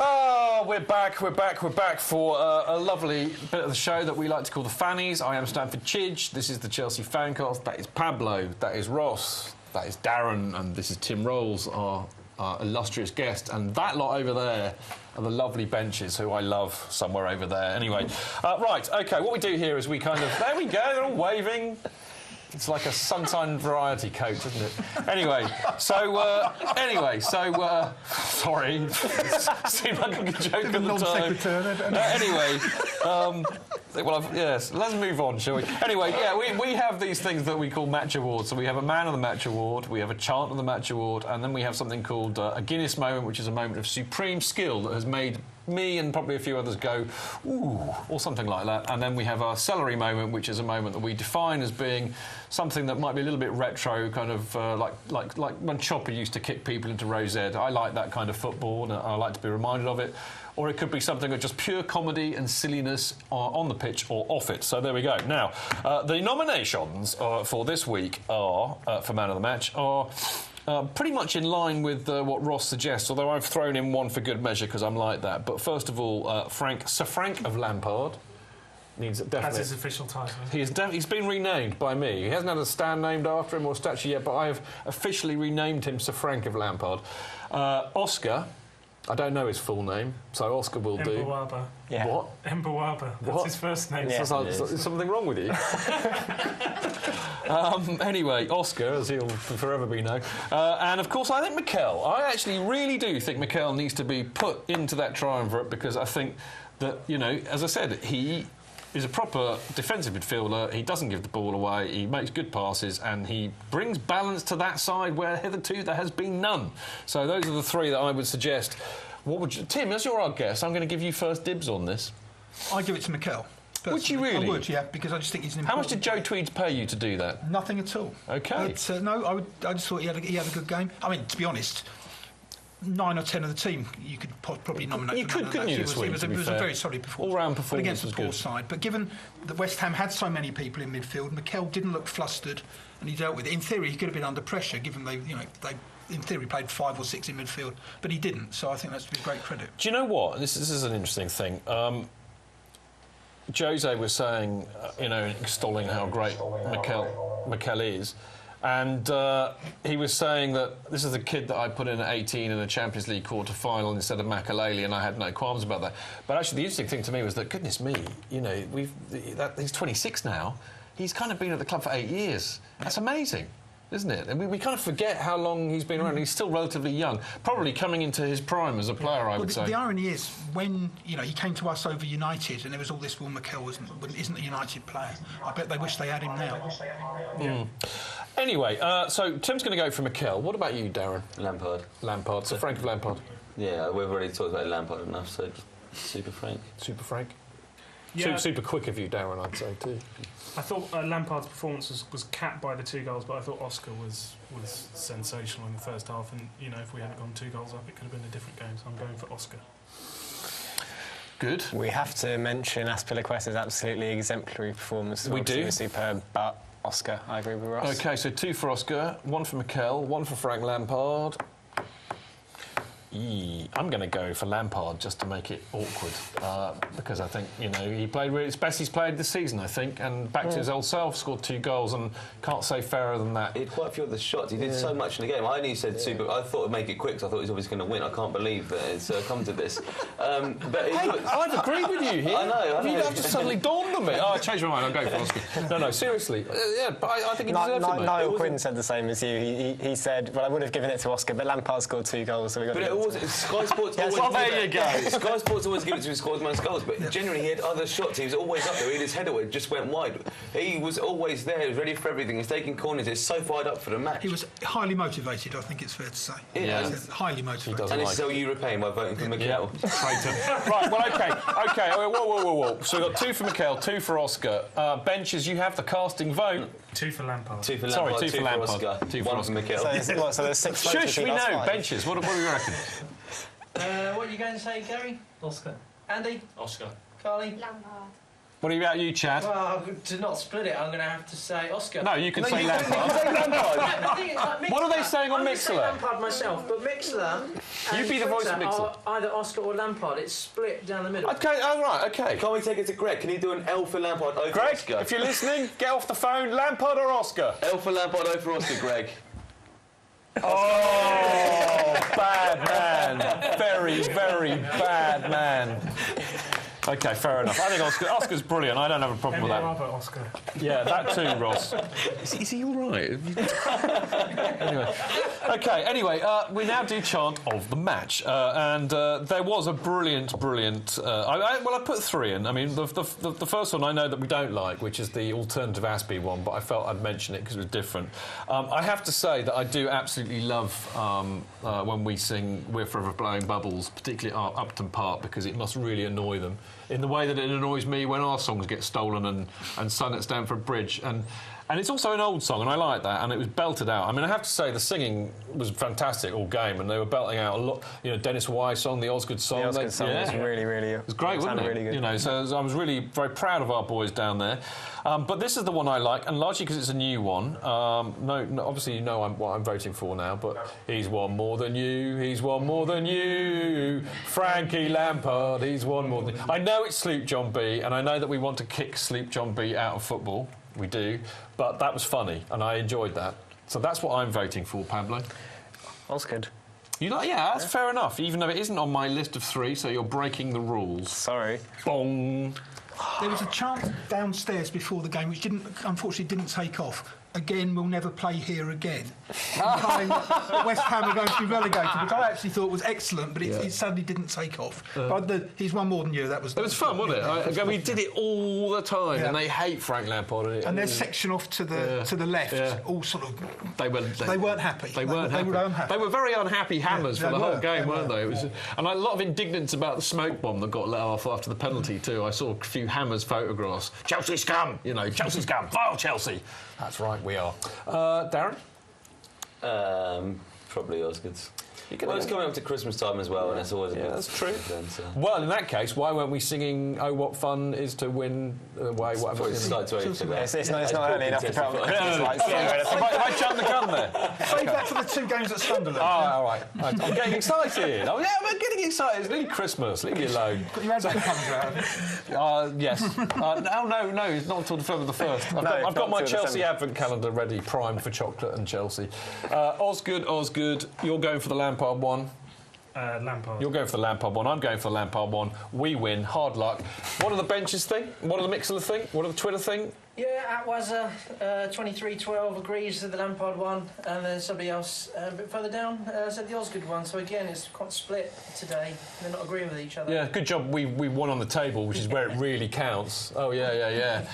Oh, we're back for a lovely bit of the show that we like to call the Fannies. I am Stanford Chidge, this is the Chelsea FanCast, that is Pablo, that is Ross, that is Darren, and this is Tim Rolls, our illustrious guest, and that lot over there are the lovely benches who I love somewhere over there. Anyway, right, OK, what we do here is we kind of... There we go, they're all waving. It's like a sunshine variety coach, isn't it? Anyway, so sorry, seemed like a good joke at the time. Yes, let's move on, shall we? Anyway, yeah, we have these things that we call match awards. So we have a man of the match award, we have a chant of the match award, and then we have something called a Guinness moment, which is a moment of supreme skill that has made me and probably a few others go, ooh, or something like that. And then we have our Celery moment, which is a moment that we define as being something that might be a little bit retro, kind of like when Chopper used to kick people into Rose Ed. I like that kind of football, and I like to be reminded of it. Or it could be something of just pure comedy and silliness on the pitch or off it. So there we go. Now, the nominations for this week are, for Man of the Match, are... pretty much in line with what Ross suggests, although I've thrown in one for good measure because I'm like that. But first of all, Sir Frank of Lampard needs definitely... That's his official title. He's been renamed by me. He hasn't had a stand named after him or a statue yet, but I have officially renamed him Sir Frank of Lampard. Oscar, I don't know his full name, so Oscar will do. Mbawaba. Yeah. What? Mbawaba. That's his first name. Yeah, is something wrong with you? Anyway, Oscar, as he'll forever be known. And, of course, I think Mikel. I actually really do think Mikel needs to be put into that triumvirate because I think that, you know, as I said, he is a proper defensive midfielder. He doesn't give the ball away. He makes good passes and he brings balance to that side where hitherto there has been none. So those are the three that I would suggest. What would you... Tim, as you're our guest, I'm going to give you first dibs on this. I'd give it to Mikel. Would you really? I would, yeah, because I just think he's an How much important... did Joe Tweeds pay you to do that? Nothing at all. OK. But, no, I just thought he had a good game. I mean, to be honest, 9 or 10 of the team you could probably nominate. You could, couldn't you, this week, it was a very solid performance. All-round performance against was a poor good. side. But given that West Ham had so many people in midfield, Mikel didn't look flustered and he dealt with it. In theory, he could have been under pressure, given they in theory played 5 or 6 in midfield, but he didn't. So I think that's to be great credit. Do you know what? This is an interesting thing. Jose was saying, extolling how great Mikel is. And he was saying that this is a kid that I put in at 18 in a Champions League quarter-final instead of Makelele, and I had no qualms about that. But actually, the interesting thing to me was that, goodness me, he's 26 now. He's kind of been at the club for 8 years. That's amazing, isn't it? And we kind of forget how long he's been around. He's still relatively young, probably coming into his prime as a player, I would say. The irony is, when he came to us over United, and there was all this, well, Mikel isn't a United player. I bet they wish they had him now. Yeah. Anyway, so Tim's going to go for Mikel. What about you, Darren? Lampard. So Frank of Lampard. Yeah, we've already talked about Lampard enough, so Super Frank. Super Frank? Yeah. Super quick of you, Darren, I'd say, too. I thought Lampard's performance was capped by the 2 goals, but I thought Oscar was sensational in the first half, and, if we hadn't gone 2 goals up, it could have been a different game, so I'm going for Oscar. Good. We have to mention Azpilicueta's absolutely exemplary performance. We do. It was superb, but Oscar, I agree with Ross. OK, so 2 for Oscar, 1 for Mikel, 1 for Frank Lampard. I'm going to go for Lampard just to make it awkward because I think, he played really... It's best he's played this season, I think, and back to his old self, scored 2 goals and can't say fairer than that. He had quite a few of the shots. He did so much in the game. I only said super... I thought it'd make it quick because I thought he was obviously going to win. I can't believe that it's come to this. But I've agreed with you here. I know. You've just suddenly dawned on me. I changed my mind. I'll go for Oscar. No, seriously. Yeah, but I think he deserves it, mate. Niall Quinn said the same as you. He said, well, I would have given it to Oscar, but Lampard scored 2 goals, so we got to give it to him. Sky Sports there you go. Sky Sports always give it to him, scores most goals, but generally he had other shots. He was always up there. He had his head away, just went wide. He was always there. He was ready for everything. He's taking corners. He's so fired up for the match. He was highly motivated, I think it's fair to say. Yeah. Highly motivated. And this is how you repay him by voting for Mikel. Right, well, OK. Whoa. So we've got 2 for Mikel, 2 for Oscar. Benches, you have the casting vote. 2 for Lampard. 2 for Lampard. Sorry, 2 for Lampard. Oscar. 2 for 1 for Mikel. So there's 6 votes. Shush, we know. Benches, what do you reckon? What are you going to say, Gary? Oscar. Andy? Oscar. Carly? Lampard. What about you, Chad? Well, to not split it, I'm going to have to say Oscar. No, you can say Lampard. What are they saying on Mixler? Lampard myself, but Mixler. You be the voice of Mixler. Either Oscar or Lampard. It's split down the middle. Okay, all right, okay. Can't we take it to Greg? Can you do an L for Lampard over Greg, Oscar? if you're listening, get off the phone. Lampard or Oscar? L for Lampard over Oscar, Greg. Oh, bad man. Very, very bad man. Okay, fair enough. I think Oscar's brilliant. I don't have a problem with that. Oscar. Yeah, that too, Ross. Is he all right? Anyway, we now do chant of the match. And there was a brilliant... I put 3 in. I mean, the first one I know that we don't like, which is the alternative Azpi one, but I felt I'd mention it because it was different. I have to say that I do absolutely love when we sing We're Forever Blowing Bubbles, particularly at Upton Park, because it must really annoy them in the way that it annoys me when our songs get stolen and sung at Stamford Bridge. And it's also an old song, and I like that, and it was belted out. I mean, I have to say, the singing was fantastic all game, and they were belting out a lot. You know, Dennis Wise song, the Osgood song. The Osgood song was really... It was great, wasn't it? Really good. You know, so I was really very proud of our boys down there. But this is the one I like, and largely because it's a new one. No, obviously you know what I'm voting for now, but he's won more than you, he's won more than you, Frankie Lampard, he's won more than... I know it's Sloop John B, and I know that we want to kick Sloop John B out of football. We do, but that was funny, and I enjoyed that. So that's what I'm voting for, Pablo. Osgood. Yeah, that's fair enough, even though it isn't on my list of 3, so you're breaking the rules. Sorry. Bong. There was a chant downstairs before the game which unfortunately didn't take off. Again, we'll never play here again. Implying that West Ham are going to be relegated, which I actually thought was excellent, but it sadly didn't take off. But he's won more than you. It was fun, wasn't it? We did it all the time, and they hate Frank Lampard. And their section off to the left, all sort of... They weren't happy. They weren't happy. They were unhappy. They were very unhappy hammers for the whole game, weren't they? It was, and a lot of indignance about the smoke bomb that got let off after the penalty too. I saw a few hammers photographs. Chelsea scum! You know, Chelsea scum! Vile Chelsea! That's right, we are. Darren? Probably Osgood's. Well, it's coming up to Christmas time as well, and it's always a bit... that's true. Then, so. Well, in that case, why weren't we singing "Oh, what fun is to win"? Whatever. It's not early enough to tell. Have I jumped the gun there? Save that for the 2 games at Sunderland. Oh, all right. I'm getting excited. I'm getting excited. It's nearly Christmas. Leave me alone. Got your advent calendar out. Yes. No, it's not until December the 1st. I've got my Chelsea advent calendar ready, primed for chocolate and Chelsea. Osgood, you're going for the Lampard one. Lampard. You're going for the Lampard one. I'm going for the Lampard one. We win. Hard luck. What are the benches think? What are the Mixler think? What are the Twitter think? Yeah, Atwaza 2312 agrees with the Lampard one, and then somebody else a bit further down said the Osgood one. So again, it's quite split today. They're not agreeing with each other. Yeah, good job. We won on the table, which is where it really counts. Oh yeah.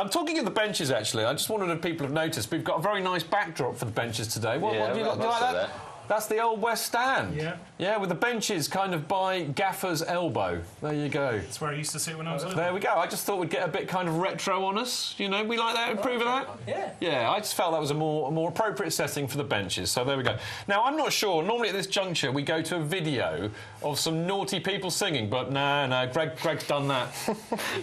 Talking of the benches, actually, I just wondered if people have noticed we've got a very nice backdrop for the benches today. What do you like that? That's the old West Stand. Yeah, with the benches kind of by Gaffer's elbow. There you go. That's where I used to sit when I was little. There we go. I just thought we'd get a bit kind of retro on us. You know, we like that, approve of that? Yeah, I just felt that was a more appropriate setting for the benches. So there we go. Now, I'm not sure. Normally at this juncture, we go to a video of some naughty people singing, but no, Greg's done that.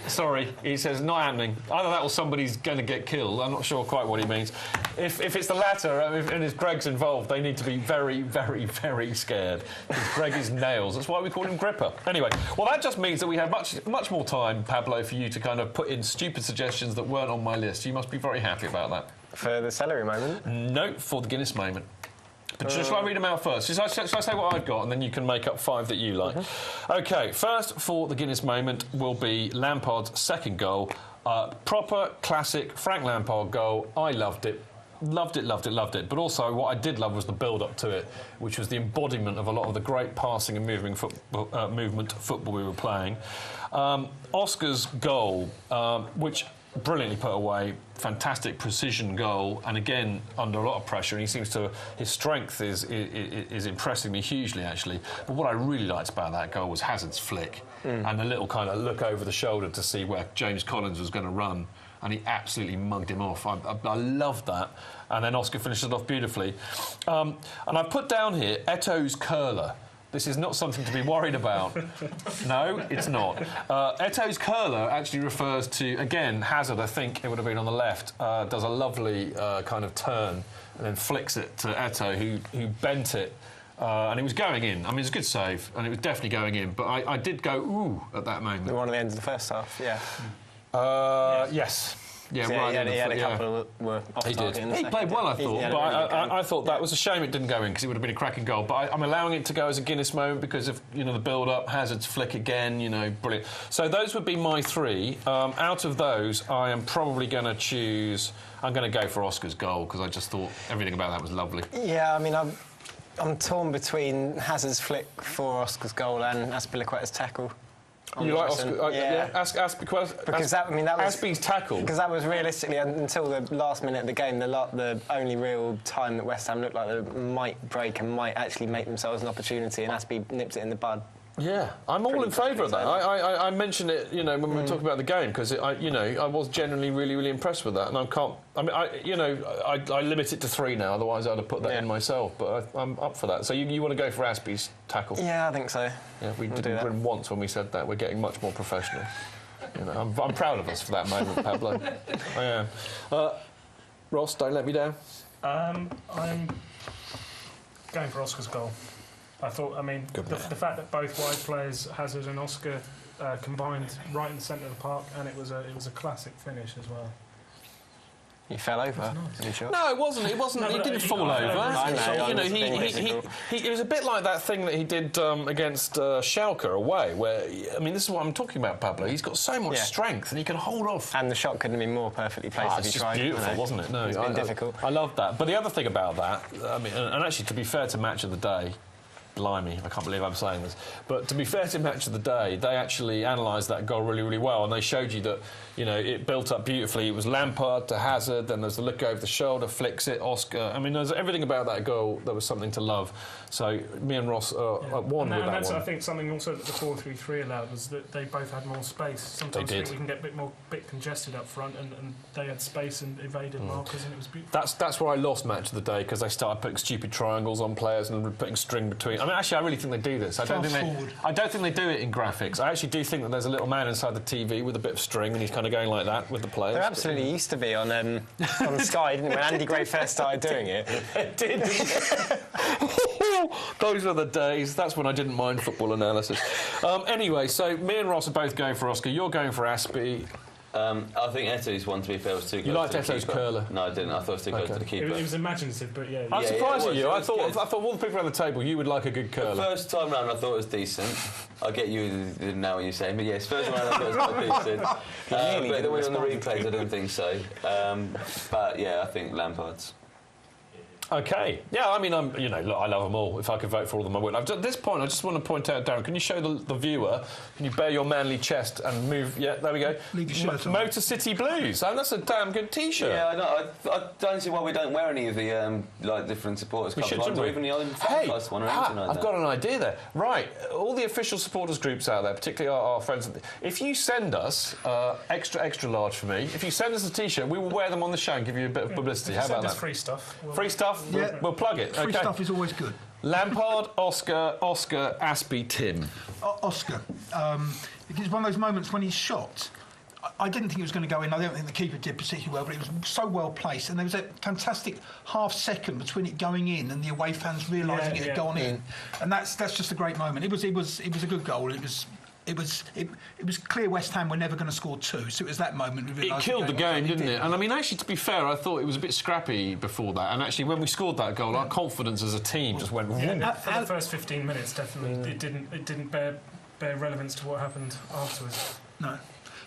Sorry, he says not happening. Either that or somebody's going to get killed. I'm not sure quite what he means. If it's the latter, and if Greg's involved, they need to be very, very, very scared. Because Greg is nails. That's why we call him Gripper. Anyway, well, that just means that we have much more time, Pablo, for you to kind of put in stupid suggestions that weren't on my list. You must be very happy about that. For the Celery moment? No, for the Guinness moment. But shall I read them out first? Shall I say what I've got, and then you can make up 5 that you like? OK, first for the Guinness moment will be Lampard's second goal. Proper, classic Frank Lampard goal. I loved it. Loved it. But also, what I did love was the build-up to it, which was the embodiment of a lot of the great passing and movement football we were playing. Oscar's goal, which brilliantly put away, fantastic precision goal, and again under a lot of pressure. And his strength is impressing me hugely, actually. But what I really liked about that goal was Hazard's flick and the little kind of look over the shoulder to see where James Collins was going to run. And he absolutely mugged him off. I loved that. And then Oscar finished it off beautifully. And I put down here Eto'o's curler. This is not something to be worried about. No, it's not. Eto'o's curler actually refers to, again, Hazard, I think it would have been on the left, does a lovely kind of turn and then flicks it to Eto'o, who bent it. And it was going in. I mean, it was a good save, and it was definitely going in. But I did go, ooh, at that moment. One at the end of the first half, yeah. Yes. Yeah, So right. he had a couple that were off He target did. in the He second. played well, I He thought. had a But really good game. I thought that was a shame it didn't go in because it would have been a cracking goal. But I'm allowing it to go as a Guinness moment because of the build-up, Hazard's flick again, brilliant. So those would be my three. Out of those, I am probably going to choose. I'm going to go for Oscar's goal because I just thought everything about that was lovely. Yeah, I mean, I'm torn between Hazard's flick for Oscar's goal and Azpilicueta's tackle. You like Oscar? Yeah. Ask because that was Azpi's tackle. Because that was realistically until the last minute of the game, the only real time that West Ham looked like they might break and might actually make themselves an opportunity, and Azpi nipped it in the bud. Yeah, I'm all in favour of that. I mentioned it, when we were talking about the game because I was generally really, really impressed with that, and I limit it to 3 now. Otherwise, I'd have put that in myself. But I'm up for that. So you want to go for Azpi's tackle? Yeah, I think so. Yeah, we didn't win once when we said that. We're getting much more professional. I'm proud of us for that moment, Pablo. I am. Ross, don't let me down. I'm going for Oscar's goal. I thought, the fact that both wide players, Hazard and Oscar, combined right in the centre of the park, and it was a classic finish as well. He fell over. Are you sure? No, it wasn't. No, he didn't fall over. It was a bit like that thing that he did against Schalke away, where this is what I'm talking about, Pablo. He's got so much strength, and he can hold off. And the shot couldn't have been more perfectly placed if he tried. It's beautiful, wasn't it? No, it's been difficult. I loved that. But the other thing about that, and actually, to be fair to Match of the Day. Blimey, I can't believe I'm saying this. But to be fair to Match of the Day, they actually analysed that goal really, really well, and they showed you that, it built up beautifully. It was Lampard to Hazard, then there's the look over the shoulder, flicks it, Oscar. There's everything about that goal that was something to love. So me and Ross are one with that one. I think something also that the 4-3-3 allowed was that they both had more space. Sometimes I think we can get a bit congested up front, and they had space and evaded markers, and it was beautiful. That's where I lost Match of the Day, because they started putting stupid triangles on players and putting string between. Actually, I really think they do this. I don't think they do it in graphics. I actually do think that there's a little man inside the TV with a bit of string, and he's kind of going like that with the players. There absolutely used to be on Sky, didn't it, when Andy Gray first started doing it? It did. Those were the days. That's when I didn't mind football analysis. Anyway, so me and Ross are both going for Oscar. You're going for Azpi. I think Eto'o's one, to be fair, was too close. You liked to the Eto'o's keeper. curler? No, I didn't. I thought it was too close to the keeper. It was imaginative, but yeah. I'm surprised at you. I thought good. of all the people around the table, you would like a good curler. The first time round, I thought it was decent. I get you now when you say, but yes, first round I thought it was quite decent. But the way on the replays, I don't think so. But yeah, I think Lampard's. Okay. Yeah, look, I love them all. If I could vote for all of them, I would. At this point, I just want to point out, Darren, can you show the viewer, can you bare your manly chest and move? Yeah, there we go. Leave your shirt on. Motor City Blues. That's a damn good T-shirt. Yeah, I know. I don't see why we don't wear any of the different supporters club ones, or even the other FanCast one or anything like that. I've got an idea there. Right, all the official supporters groups out there, particularly our friends, if you send us extra large for me, if you send us a T-shirt, we will wear them on the show and give you a bit of publicity. How about that? Free stuff. Free stuff. We'll plug it. Free stuff is always good. Lampard, Oscar, Azpi, Tim. Oscar. It's one of those moments when he's shot. I didn't think it was going to go in. I don't think the keeper did particularly well, but it was so well placed. And there was a fantastic half second between it going in and the away fans realising it had gone in. And that's just a great moment. It was a good goal. It was clear West Ham were never going to score 2, so it was that moment. It killed the game, didn't it? And actually, to be fair, I thought it was a bit scrappy before that. And actually, when we scored that goal, our confidence as a team just went. Yeah, for the first 15 minutes, definitely, it didn't bear relevance to what happened afterwards. No.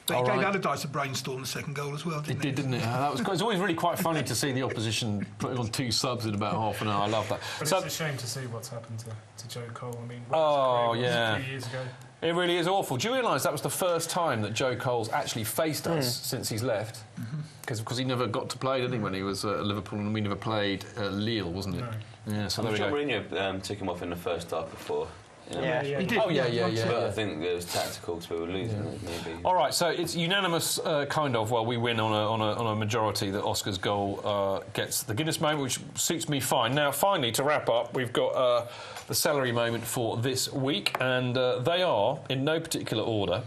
But he gave Allardyce a brainstorm the second goal as well, didn't he? It did, didn't it? It's always really quite funny to see the opposition putting on 2 subs in about half an hour. I love that. But it's a shame to see what's happened to Joe Cole. Oh, yeah. 3 years ago. It really is awful. Do you realise that was the first time that Joe Cole's actually faced us since he's left? Because he never got to play, didn't he, when he was at Liverpool, and we never played Lille, wasn't it? No. Yeah, so there we John go. Mourinho took him off in the first half before. Yeah. He did. Oh, yeah. But I think it was tactical because we were losing it, maybe. All right, so it's unanimous, kind of. Well, we win on a majority that Oscar's goal gets the Guinness moment, which suits me fine. Now, finally, to wrap up, we've got the Celery moment for this week, and they are, in no particular order,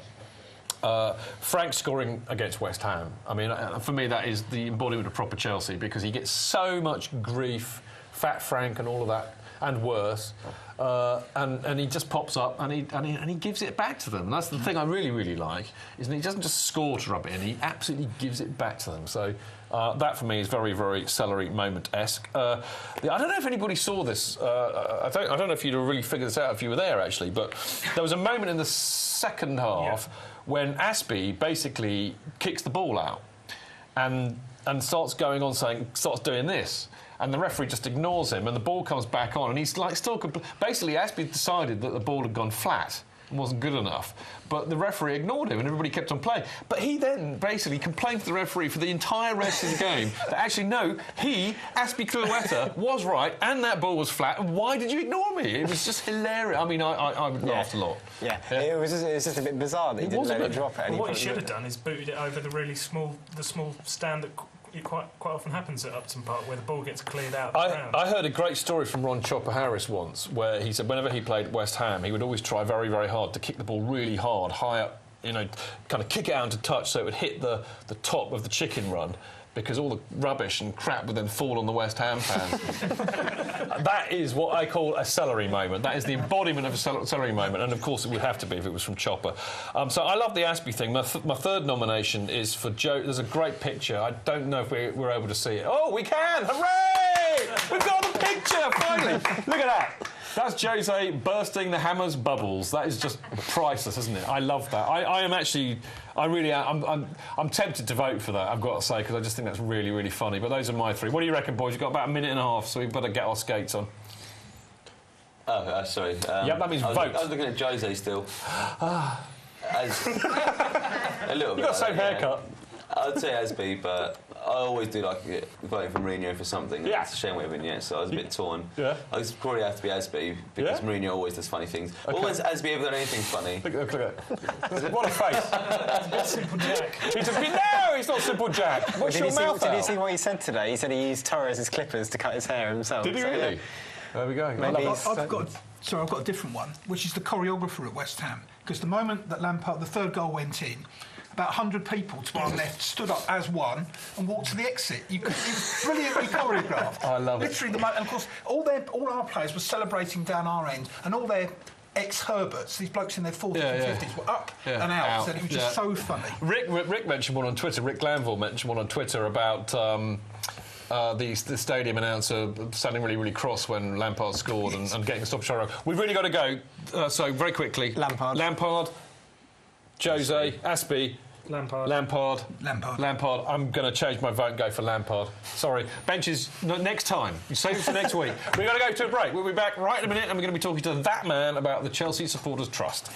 Frank scoring against West Ham. I mean, for me, that is the embodiment of proper Chelsea because he gets so much grief, Fat Frank and all of that, and worse. And he just pops up and he gives it back to them. And that's the thing I really, really like, is that he doesn't just score to rub it in, he absolutely gives it back to them. So that, for me, is very, very Celery moment-esque. I don't know if anybody saw this. I don't know if you'd have really figured this out if you were there, actually, but there was a moment in the second half when Azpi basically kicks the ball out and starts going on starts doing this. And the referee just ignores him, and the ball comes back on, and he's like still... Basically, Azpi decided that the ball had gone flat and wasn't good enough, but the referee ignored him, and everybody kept on playing. But he then basically complained to the referee for the entire rest of the game that actually, no, Azpi Klueta, was right, and that ball was flat, and why did you ignore me? It was just hilarious. I mean, I laughed a lot. Yeah. It was just a bit bizarre that he didn't let it drop at any What point. he should have done is booted it over the really small stand that it quite often happens at Upton Park, where the ball gets cleared out. I heard a great story from Ron Chopper Harris once, where he said whenever he played West Ham, he would always try very, very hard to kick the ball really hard, high up, kind of kick it out into touch so it would hit the top of the chicken run, because all the rubbish and crap would then fall on the West Ham fans. That is what I call a Celery moment. That is the embodiment of a Celery moment, and of course it would have to be if it was from Chopper. So I love the Azpi thing. My third nomination is for Joe. There's a great picture. I don't know if we're able to see it. Oh, we can! Hooray! We've got the picture, finally! Look at that. That's Jose bursting the Hammer's bubbles. That is just priceless, isn't it? I love that. I really am. I'm tempted to vote for that, I've got to say, because I just think that's really, really funny. But those are my three. What do you reckon, boys? You've got about a minute and a half, so we've got to get our skates on. Oh, sorry. Yep, that means vote. I was looking at Jose still. A little bit. You've got the same haircut. I'd say Azpi, but I always do like voting for Mourinho for something. Yeah. It's a shame we haven't yet, so I was a bit torn. Yeah. I would probably have to be Azpi, because Mourinho always does funny things. Okay. Always Azpi ever done anything funny? Look at that. What a face. Simple Jack. No, he's not Simple Jack. What's your mouth Did you out? see what he said today? He said he used Torres' clippers to cut his hair himself. Did he So, really? yeah. There we go. Maybe I've got a different one, which is the choreographer at West Ham. Because the moment that Lampard, the third goal went in, about 100 people to our left stood up as one and walked to the exit. It was brilliantly choreographed. I love it. Literally, and of course, all our players were celebrating down our end, and all their ex-Herberts, these blokes in their 40s and 50s, were up and out. And it was just so funny. Rick mentioned one on Twitter. Rick Glanville mentioned one on Twitter about the stadium announcer sounding really, really cross when Lampard scored and getting a stop shot. We've really got to go. So very quickly, Lampard, Jose, Azpi. Lampard. I'm going to change my vote and go for Lampard. Sorry. Benches, next time. You save it for next week. We've got to go to a break. We'll be back right in a minute, and we're going to be talking to that man about the Chelsea Supporters Trust.